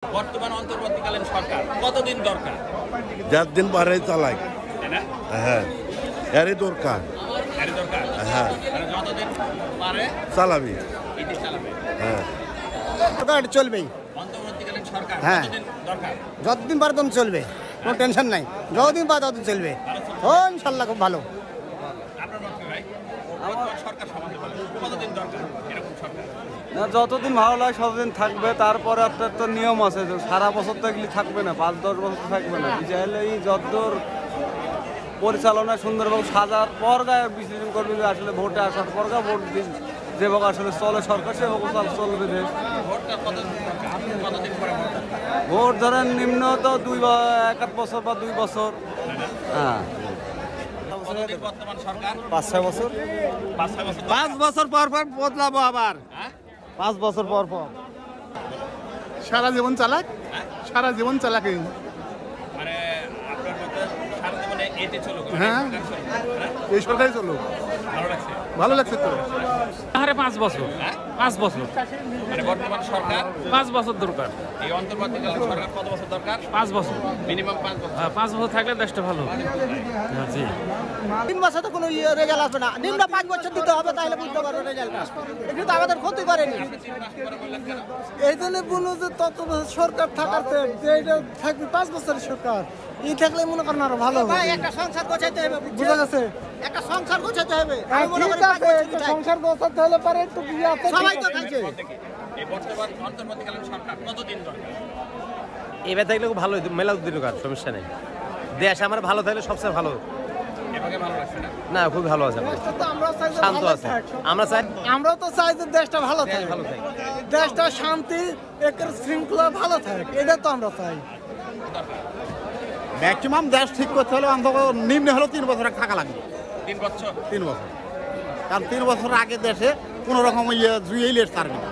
বর্তমান অন্তর্বর্তীকালীন সরকার কতদিন দরকার? যার দিন বাড়ে চালাই। তাই না? হ্যাঁ, এরই দরকার। এরই দরকার। হ্যাঁ, মানে যতদিন পারে চালাবি। এটি চালাবে। হ্যাঁ, সরকার চলবেই। অন্তর্বর্তীকালীন সরকার হ্যাঁ। কতদিন দরকার? যতদিন পারে ততদিন চলবে, কোনো টেনশন নাই। যতদিন পারে ততদিন চলবে। ও ইনশাল্লাহ খুব ভালো। আপনার মত কি ভাই? বর্তমান সরকার সম্বন্ধে বলেন। কতদিন দরকার এরকম সরকার? না, যতদিন ভালো লাগে ততদিন থাকবে। তারপরে আপনার তো নিয়ম আছে যে সারা বছর তো এগুলি থাকবে না, 5-10 বছর থাকবে না। চাইলে এই যতদূর পরিচালনা সুন্দরভাবে সাজার পর গায়ে বিশ্লেষণ করবে যে আসলে ভোটে আসার পর গা ভোট দিন যেভাবে আসলে চলে সরকার সেভাবে চলবে দেশ। ভোটটা কতদিন দরকার? কতদিন পরে ভোট দরকার? ভোট ধরেন নিম্ন তো 1-1 বছর বা 2 বছর। হ্যাঁ, কতদিন বর্তমান সরকার? 5-6 বছর। 5-6 বছর। 5 বছর পর পর বদলাবো আবার। হ্যাঁ? 5 বছর পর পর সারা জীবন চালাক, সারা জীবন চালাক। মানে আপনার মতে সারা জীবনে এতে চলুক। হ্যাঁ। সরকার চলুক, হ্যাঁ? এই সরকারই চলো, ভালো লাগছে। ভালো লাগছে তো। আরে 5 বছর, হ্যাঁ? 5 বছর, মানে বর্তমান সরকার 5 বছর দরকার, এই অন্তর্বর্তীকালীন সরকার কত বছর দরকার? 5 বছর। মিনিমাম 5 বছর। 5 বছর থাকলে দেশটা ভালো হবে। হ্যাঁ, জি। 3 বছর তো কোনো রেজাল্ট আসবে না। নিম্ন 5 বছর দিতে হবে, তাহলে বুঝতে পারবো রেজাল্ট। এটা তো আমাদের ক্ষতি করেনি। 3 মাস পরে বললেন কেন? এই জন্য বলুন যে তত বছর সরকার থাকার যে এটা থাকবে 5 বছরের সরকার। এই থাকলে মনে করেন আরো ভালো হবে। একটা সংসার গোছাইতে হবে, বুঝা গেছে? একটা সংসার গোছাইতে হবে। আমি মনে করি সংসার গোছাতে হলে পরে একটু সবাই তো খাইছে। এই বর্তমান অন্তর্বর্তীকালীন সরকার কতদিন দরকার? এবার থাকলে খুব ভালো হইতো, মেলা দরকার, সমস্যা নেই। দেশ আমার ভালো থাকলে সবচেয়ে ভালো। এভাবে ভালো লাগছে না? না, খুব ভালো আছে, শান্ত আছে। আমরা চাই আমরাও তো চাই যে দেশটা ভালো থাকে, ভালো থাকে। দেশটা শান্তি একের শৃঙ্খলা ভালো থাকে, এটা তো আমরা চাই। ম্যাক্সিমাম দেশ ঠিক করতে হলে অন্তত নিম্ন হলেও 3 বছর থাকা লাগবে। 3 বছর। 3 বছর, কারণ 3 বছর আগে দেশে কোনো রকম জুয়েই লেট ছাড়বে না।